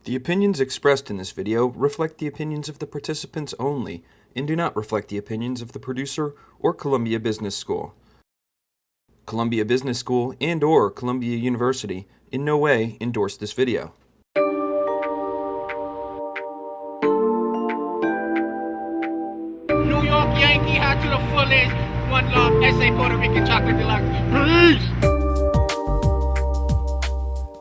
The opinions expressed in this video reflect the opinions of the participants only and do not reflect the opinions of the producer or Columbia Business School. Columbia Business School and/or Columbia University in no way endorse this video. New York Yankee hat to the fullest. One love, S.A. Puerto Rican chocolate deluxe. Peace!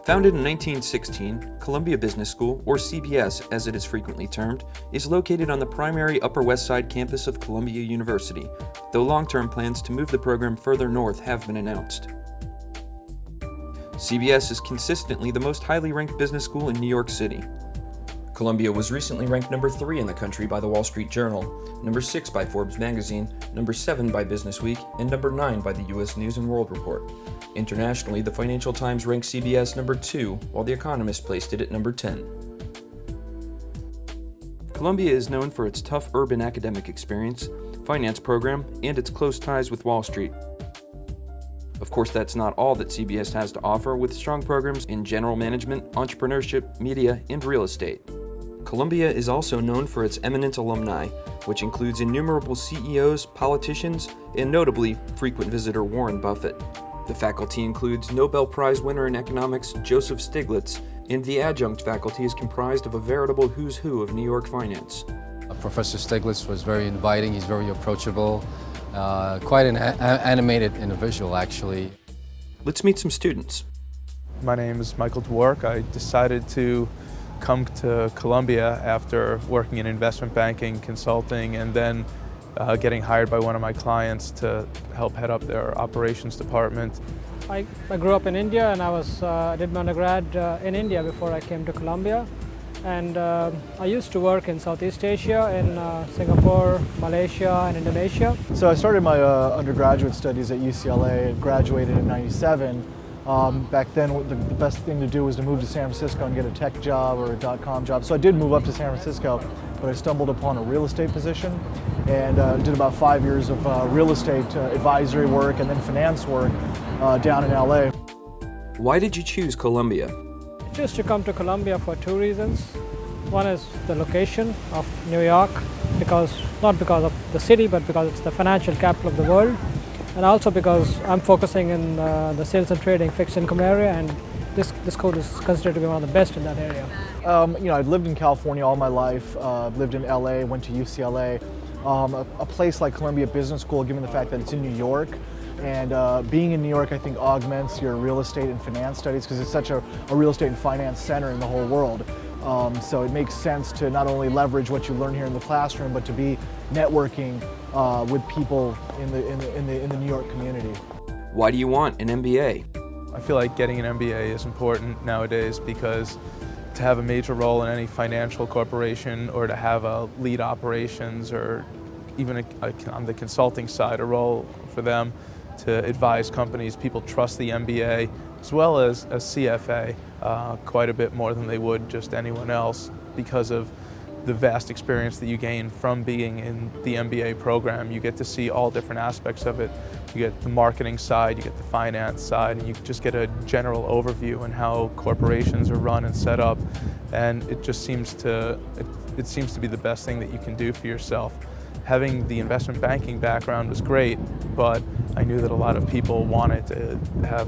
Founded in 1916, Columbia Business School, or CBS as it is frequently termed, is located on the primary Upper West Side campus of Columbia University, though long-term plans to move the program further north have been announced. CBS is consistently the most highly ranked business school in New York City. Columbia was recently ranked number 3 in the country by the Wall Street Journal, number 6 by Forbes magazine, number 7 by Business Week, and number 9 by the U.S. News & World Report. Internationally, the Financial Times ranked CBS number 2, while The Economist placed it at number 10. Columbia is known for its tough urban academic experience, finance program, and its close ties with Wall Street. Of course, that's not all that CBS has to offer, with strong programs in general management, entrepreneurship, media, and real estate. Columbia is also known for its eminent alumni, which includes innumerable CEOs, politicians, and notably frequent visitor Warren Buffett. The faculty includes Nobel Prize winner in economics Joseph Stiglitz, and the adjunct faculty is comprised of a veritable who's who of New York finance. Professor Stiglitz was very inviting, he's very approachable, quite an animated individual actually. Let's meet some students. My name is Michael Dwork. I decided to come to Columbia after working in investment banking, consulting, and then getting hired by one of my clients to help head up their operations department. I grew up in India, and I did my undergrad in India before I came to Columbia. And I used to work in Southeast Asia, in Singapore, Malaysia, and Indonesia. So I started my undergraduate studies at UCLA and graduated in '97. Back then, the best thing to do was to move to San Francisco and get a tech job or a .com job. So I did move up to San Francisco, but I stumbled upon a real estate position and did about 5 years of real estate advisory work and then finance work down in LA. Why did you choose Columbia? I chose to come to Columbia for 2 reasons. One is the location of New York, not because of the city, but because it's the financial capital of the world. And also because I'm focusing in the sales and trading fixed income area, and this school is considered to be one of the best in that area. I've lived in California all my life, lived in LA, went to UCLA. A place like Columbia Business School, given the fact that it's in New York, and being in New York I think augments your real estate and finance studies because it's such a real estate and finance center in the whole world. So it makes sense to not only leverage what you learn here in the classroom, but to be networking with people in the New York community. Why do you want an MBA? I feel like getting an MBA is important nowadays because to have a major role in any financial corporation or to have a lead operations or even on the consulting side, a role for them to advise companies, people trust the MBA as well as a CFA quite a bit more than they would just anyone else because of the vast experience that you gain from being in the MBA program. You get to see all different aspects of it. You get the marketing side, you get the finance side, and you just get a general overview on how corporations are run and set up. And it just seems to be the best thing that you can do for yourself. Having the investment banking background was great, but I knew that a lot of people wanted to have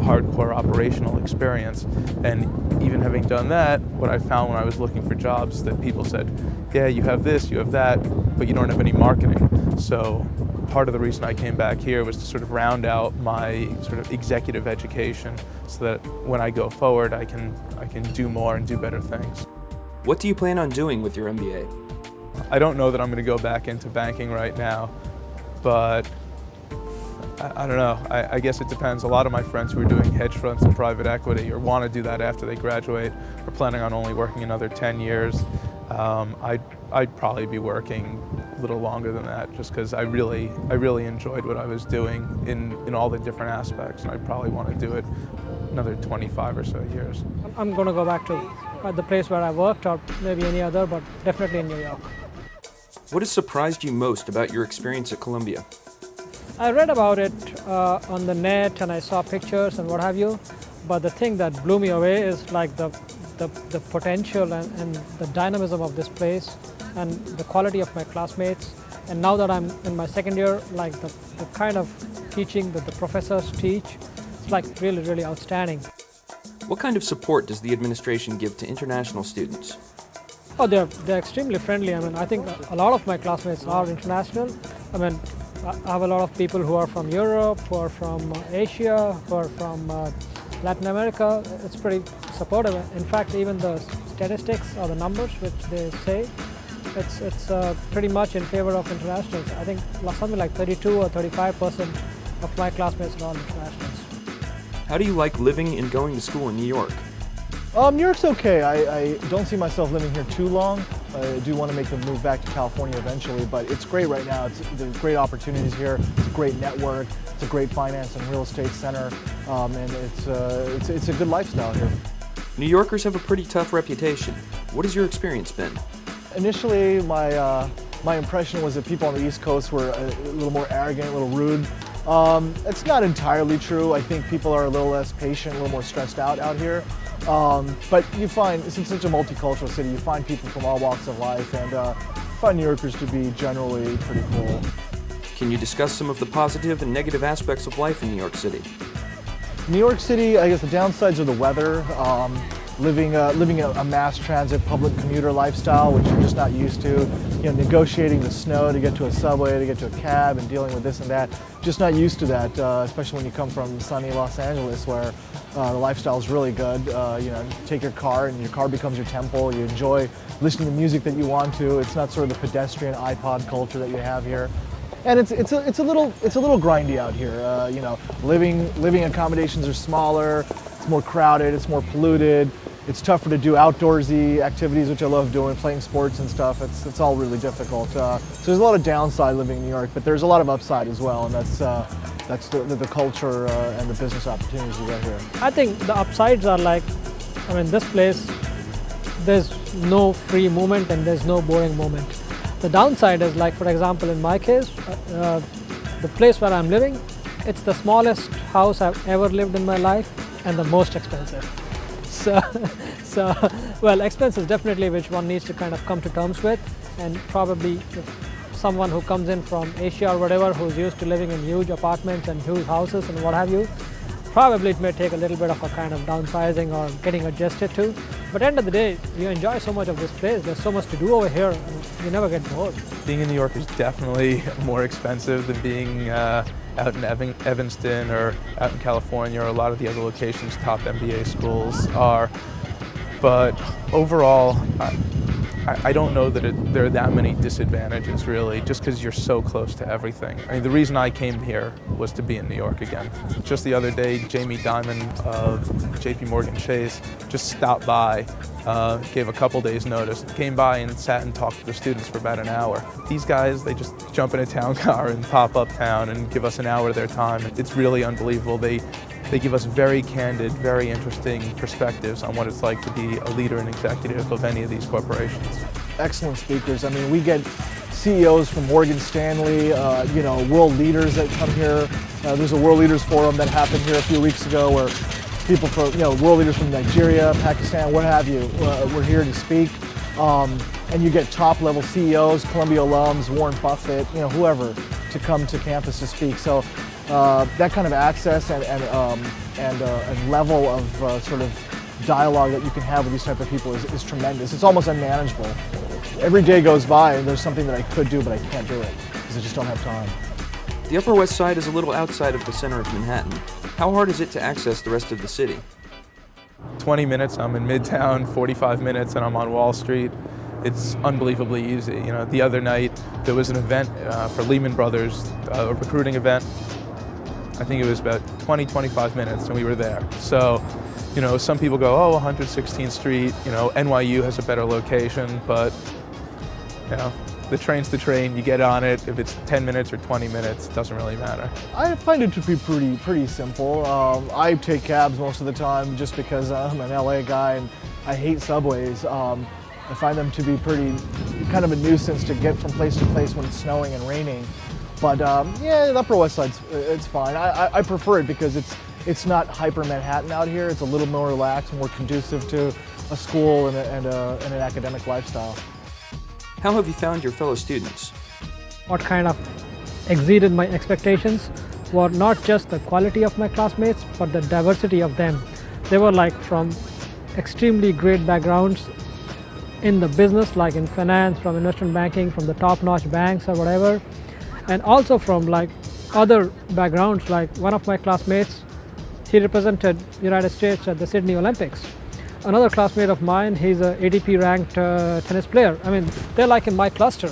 hardcore operational experience. And even having done that, what I found when I was looking for jobs that people said, yeah, you have this, you have that, but you don't have any marketing. So part of the reason I came back here was to sort of round out my sort of executive education so that when I go forward, I can do more and do better things. What do you plan on doing with your MBA? I don't know that I'm going to go back into banking right now, but I don't know. I guess it depends. A lot of my friends who are doing hedge funds and private equity or want to do that after they graduate are planning on only working another 10 years. I'd probably be working a little longer than that just because I really enjoyed what I was doing in all the different aspects, and I'd probably want to do it another 25 or so years. I'm going to go back to the place where I worked or maybe any other, but definitely in New York. What has surprised you most about your experience at Columbia? I read about it on the net and I saw pictures and what have you, but the thing that blew me away is like the the potential and the dynamism of this place and the quality of my classmates. And now that I'm in my second year, like the kind of teaching that the professors teach, it's like really, really outstanding. What kind of support does the administration give to international students? Oh, they're extremely friendly. I mean, I think a lot of my classmates are international. I mean, I have a lot of people who are from Europe, who are from Asia, who are from Latin America. It's pretty supportive. In fact, even the statistics or the numbers which they say, it's pretty much in favor of internationals. I think something like 32 or 35% of my classmates are all internationals. How do you like living and going to school in New York? New York's okay. I don't see myself living here too long. I do want to make the move back to California eventually, but it's great right now. There's great opportunities here. It's a great network. It's a great finance and real estate center, and it's a good lifestyle here. New Yorkers have a pretty tough reputation. What has your experience been? Initially, my impression was that people on the East Coast were a little more arrogant, a little rude. It's not entirely true. I think people are a little less patient, a little more stressed out here. But you find, since it's such a multicultural city, you find people from all walks of life, and find New Yorkers to be generally pretty cool. Can you discuss some of the positive and negative aspects of life in New York City? New York City, I guess the downsides are the weather. Living a mass transit public commuter lifestyle, which you're just not used to. You know, negotiating the snow to get to a subway, to get to a cab, and dealing with this and that. Just not used to that, especially when you come from sunny Los Angeles, where the lifestyle is really good. You know, you take your car, and your car becomes your temple. You enjoy listening to music that you want to. It's not sort of the pedestrian iPod culture that you have here. And it's a little grindy out here. You know, living accommodations are smaller. It's more crowded. It's more polluted. It's tougher to do outdoorsy activities, which I love doing, playing sports and stuff. It's all really difficult. So there's a lot of downside living in New York, but there's a lot of upside as well, and that's the culture and the business opportunities you got here. I think the upsides are like, I mean, this place, there's no free movement and there's no boring moment. The downside is, like, for example, in my case, the place where I'm living, it's the smallest house I've ever lived in my life and the most expensive. So, well, expenses definitely which one needs to kind of come to terms with, and probably if someone who comes in from Asia or whatever, who's used to living in huge apartments and huge houses and what have you, probably it may take a little bit of a kind of downsizing or getting adjusted to. But at the end of the day, you enjoy so much of this place. There's so much to do over here, and you never get bored. Being in New York is definitely more expensive than being out in Evanston or out in California or a lot of the other locations top MBA schools are. But overall, I don't know that there are that many disadvantages, really, just because you're so close to everything. I mean, the reason I came here was to be in New York again. Just the other day, Jamie Dimon of JP Morgan Chase just stopped by, gave a couple days notice, came by and sat and talked to the students for about an hour. These guys, they just jump in a town car and pop uptown and give us an hour of their time. It's really unbelievable. They give us very candid, very interesting perspectives on what it's like to be a leader and executive of any of these corporations. Excellent speakers. I mean, we get CEOs from Morgan Stanley, you know, world leaders that come here. There's a World Leaders Forum that happened here a few weeks ago where people from, you know, world leaders from Nigeria, Pakistan, what have you, were here to speak. And you get top level CEOs, Columbia alums, Warren Buffett, you know, whoever, to come to campus to speak. So that kind of access and level of sort of dialogue that you can have with these type of people is tremendous. It's almost unmanageable. Every day goes by and there's something that I could do, but I can't do it because I just don't have time. The Upper West Side is a little outside of the center of Manhattan. How hard is it to access the rest of the city? 20 minutes, I'm in Midtown, 45 minutes, and I'm on Wall Street. It's unbelievably easy. You know, the other night there was an event for Lehman Brothers, a recruiting event. I think it was about 20-25 minutes, and we were there. So, you know, some people go, oh, 116th Street, you know, NYU has a better location, but, you know, the train's the train, you get on it. If it's 10 minutes or 20 minutes, it doesn't really matter. I find it to be pretty simple. I take cabs most of the time just because I'm an LA guy and I hate subways. I find them to be kind of a nuisance to get from place to place when it's snowing and raining. But yeah, the Upper West Side's it's fine. I prefer it because it's not hyper Manhattan out here. It's a little more relaxed, more conducive to a school and an academic lifestyle. How have you found your fellow students? What kind of exceeded my expectations were not just the quality of my classmates, but the diversity of them. They were like from extremely great backgrounds in the business, like in finance, from investment banking, from the top-notch banks or whatever, and also from like other backgrounds. Like one of my classmates, he represented United States at the Sydney Olympics. Another classmate of mine, he's a ATP ranked tennis player. I mean, they're like in my cluster.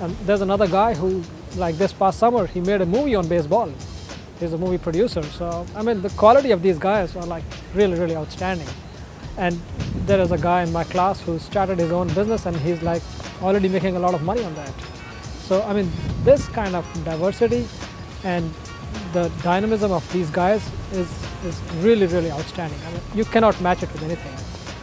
And there's another guy who, like this past summer, he made a movie on baseball. He's a movie producer. So, I mean, the quality of these guys are like really, really outstanding. And there is a guy in my class who started his own business and he's like already making a lot of money on that. So, I mean, this kind of diversity and the dynamism of these guys is really, really outstanding. I mean, you cannot match it with anything.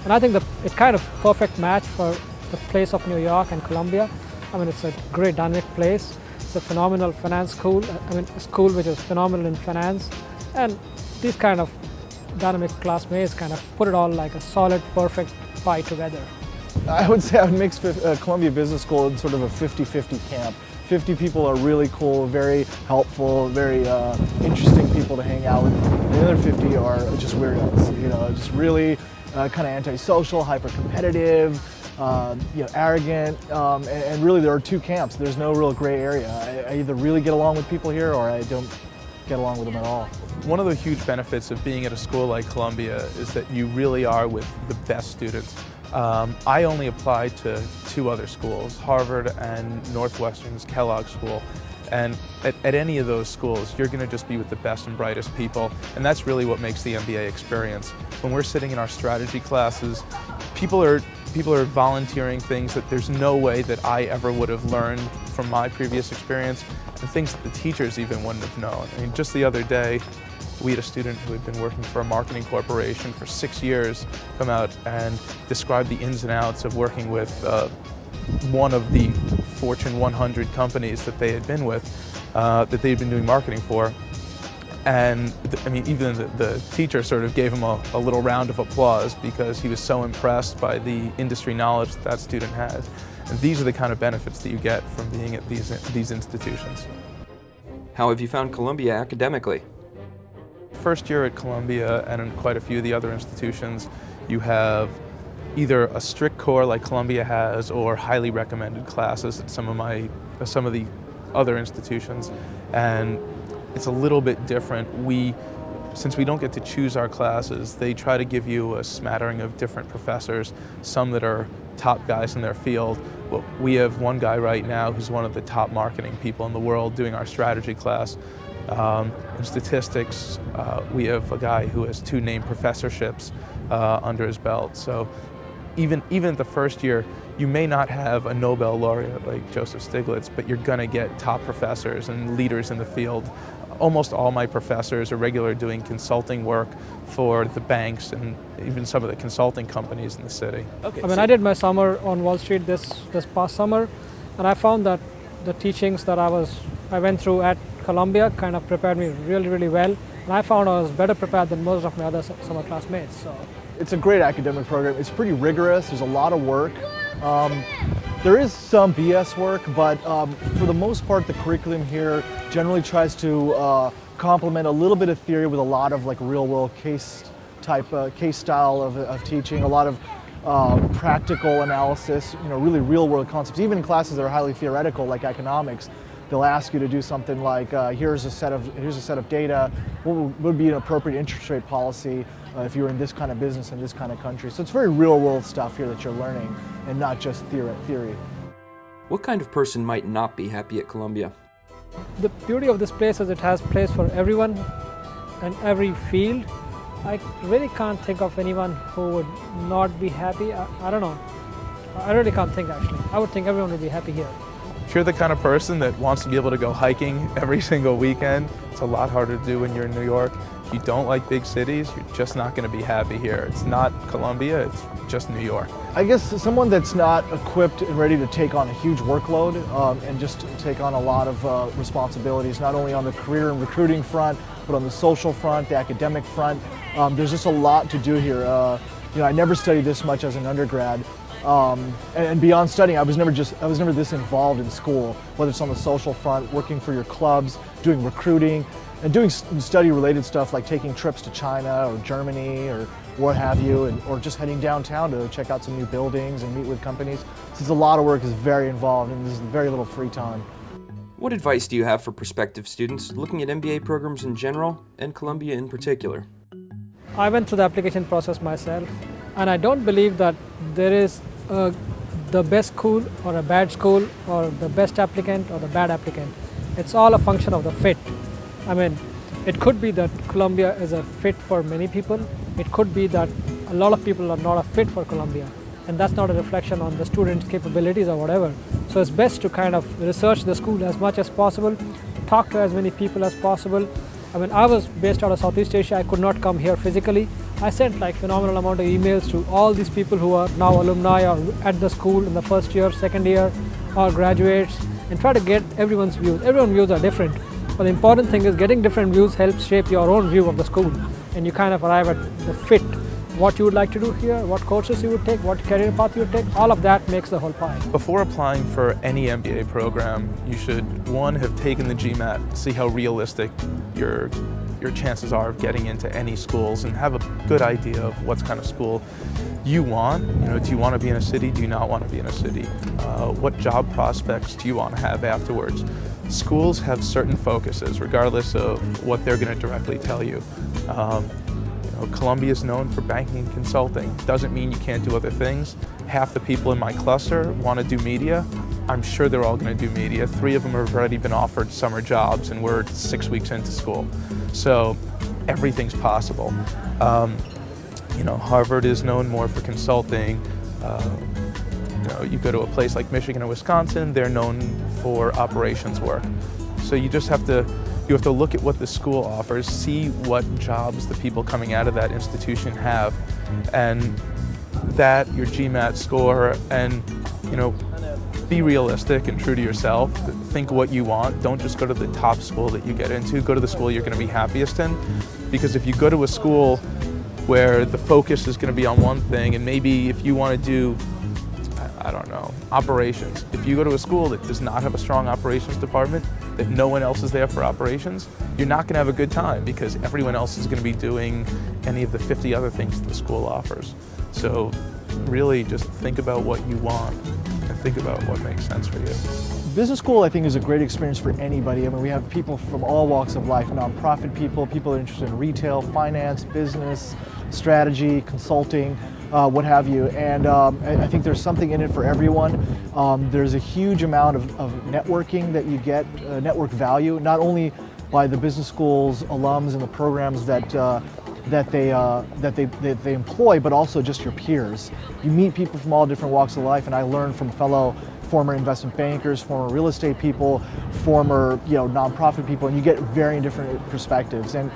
And I think it kind of perfect match for the place of New York and Columbia. I mean, it's a great dynamic place. It's a phenomenal finance school. I mean, a school which is phenomenal in finance. And these kind of dynamic classmates kind of put it all like a solid, perfect pie together. I would say I would mix Columbia Business School in sort of a 50-50 camp. 50 people are really cool, very helpful, very interesting people to hang out with. And the other 50 are just weirdos, you know, just really kind of antisocial, hyper-competitive, arrogant, and really there are two camps. There's no real gray area. I either really get along with people here or I don't get along with them at all. One of the huge benefits of being at a school like Columbia is that you really are with the best students. I only applied to 2 other schools, Harvard and Northwestern's Kellogg School. And at any of those schools, you're going to just be with the best and brightest people. And that's really what makes the MBA experience. When we're sitting in our strategy classes, people are volunteering things that there's no way that I ever would have learned from my previous experience, and things that the teachers even wouldn't have known. I mean, just the other day, we had a student who had been working for a marketing corporation for 6 years come out and describe the ins and outs of working with one of the Fortune 100 companies that they had been with, that they'd been doing marketing for. And I mean, even the teacher sort of gave him a little round of applause because he was so impressed by the industry knowledge that student has. And these are the kind of benefits that you get from being at these institutions. How have you found Columbia academically? First year at Columbia and in quite a few of the other institutions, you have either a strict core like Columbia has or highly recommended classes at some of the other institutions. And it's a little bit different. Since we don't get to choose our classes, they try to give you a smattering of different professors, some that are top guys in their field. Well, we have one guy right now who's one of the top marketing people in the world doing our strategy class. In statistics, we have a guy who has 2 named professorships under his belt. So even at the first year, you may not have a Nobel laureate like Joseph Stiglitz, but you're gonna get top professors and leaders in the field. Almost all my professors are regularly doing consulting work for the banks and even some of the consulting companies in the city. Okay, I mean, I did my summer on Wall Street this past summer, and I found that the teachings that I went through at Columbia kind of prepared me really, really well. And I found I was better prepared than most of my other summer classmates. So It's a great academic program. It's pretty rigorous. There's a lot of work. There is some BS work, but for the most part, the curriculum here generally tries to complement a little bit of theory with a lot of like real-world case style of teaching, a lot of practical analysis, really real-world concepts. Even in classes that are highly theoretical, like economics, they'll ask you to do something like, here's a set of data. What would be an appropriate interest rate policy if you were in this kind of business in this kind of country? So it's very real-world stuff here that you're learning, and not just theory. What kind of person might not be happy at Columbia? the beauty of this place is it has place for everyone and every field. I really can't think of anyone who would not be happy. I don't know. I really can't think actually. I would think everyone would be happy here. If you're the kind of person that wants to be able to go hiking every single weekend, it's a lot harder to do when you're in New York. If you don't like big cities, you're just not going to be happy here. It's not Columbia, it's just New York. I guess someone that's not equipped and ready to take on a huge workload and just take on a lot of responsibilities, not only on the career and recruiting front, but on the social front, the academic front. There's just a lot to do here. I never studied this much as an undergrad. And beyond studying, I was never this involved in school, whether it's on the social front, working for your clubs, doing recruiting, and doing study-related stuff like taking trips to China or Germany or what have you, or just heading downtown to check out some new buildings and meet with companies. Since a lot of work is very involved and there's very little free time. What advice do you have for prospective students looking at MBA programs in general and Columbia in particular? I went through the application process myself, and I don't believe that there is the best school or a bad school or the best applicant or the bad applicant. It's all a function of the fit. I mean, it could be that Columbia is a fit for many people. It could be that a lot of people are not a fit for Columbia, and that's not a reflection on the student's capabilities or whatever. So it's best to kind of research the school as much as possible, talk to as many people as possible. I mean, I was based out of Southeast Asia. I could not come here physically. I sent like phenomenal amount of emails to all these people who are now alumni or at the school in the first year, second year, or graduates, and try to get everyone's views. Everyone's views are different, but the important thing is getting different views helps shape your own view of the school, and you kind of arrive at the fit, what you would like to do here, what courses you would take, what career path you would take. All of that makes the whole pie. Before applying for any MBA program, you should, one, have taken the GMAT, see how realistic your chances are of getting into any schools, and have a good idea of what kind of school you want. Do you want to be in a city? Do you not want to be in a city? What job prospects do you want to have afterwards? Schools have certain focuses, regardless of what they're going to directly tell you. Columbia is known for banking and consulting. Doesn't mean you can't do other things. Half the people in my cluster want to do media. I'm sure they're all going to do media. 3 of them have already been offered summer jobs, and we're 6 weeks into school. So everything's possible. Harvard is known more for consulting. You go to a place like Michigan or Wisconsin, they're known for operations work. So you have to look at what the school offers, see what jobs the people coming out of that institution have, and that your GMAT score, and be realistic and true to yourself. Think what you want. Don't just go to the top school that you get into. Go to the school you're going to be happiest in, because if you go to a school where the focus is going to be on one thing, and maybe if you want to do, I don't know, operations. If you go to a school that does not have a strong operations department, that no one else is there for operations, you're not going to have a good time, because everyone else is going to be doing any of the 50 other things that the school offers. So really just think about what you want and think about what makes sense for you. Business school, I think, is a great experience for anybody. I mean, we have people from all walks of life, nonprofit people that are interested in retail, finance, business, strategy, consulting, what have you. And I think there's something in it for everyone. There's a huge amount of networking that you get, network value, not only by the business school's alums and the programs that they employ, but also just your peers. You meet people from all different walks of life, and I learned from fellow former investment bankers, former real estate people, former nonprofit people, and you get very different perspectives. And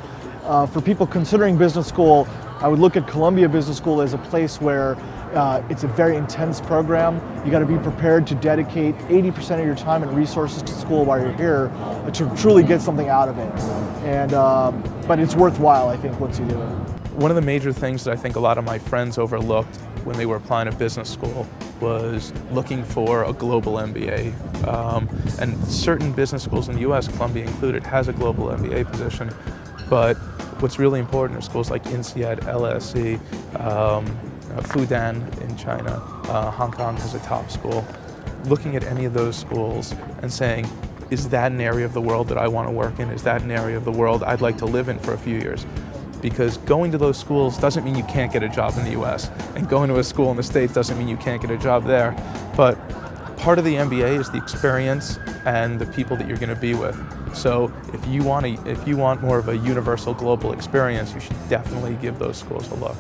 for people considering business school, I would look at Columbia Business School as a place where it's a very intense program. You got to be prepared to dedicate 80% of your time and resources to school while you're here to truly get something out of it. And but it's worthwhile, I think, once you do it. One of the major things that I think a lot of my friends overlooked when they were applying to business school was looking for a global MBA. And certain business schools in the US, Columbia included, has a global MBA position. But what's really important are schools like INSEAD, LSE, Fudan in China, Hong Kong has a top school. Looking at any of those schools and saying, is that an area of the world that I want to work in? Is that an area of the world I'd like to live in for a few years? Because going to those schools doesn't mean you can't get a job in the US, and going to a school in the States doesn't mean you can't get a job there. But part of the MBA is the experience and the people that you're going to be with. So if you want more of a universal global experience, you should definitely give those schools a look.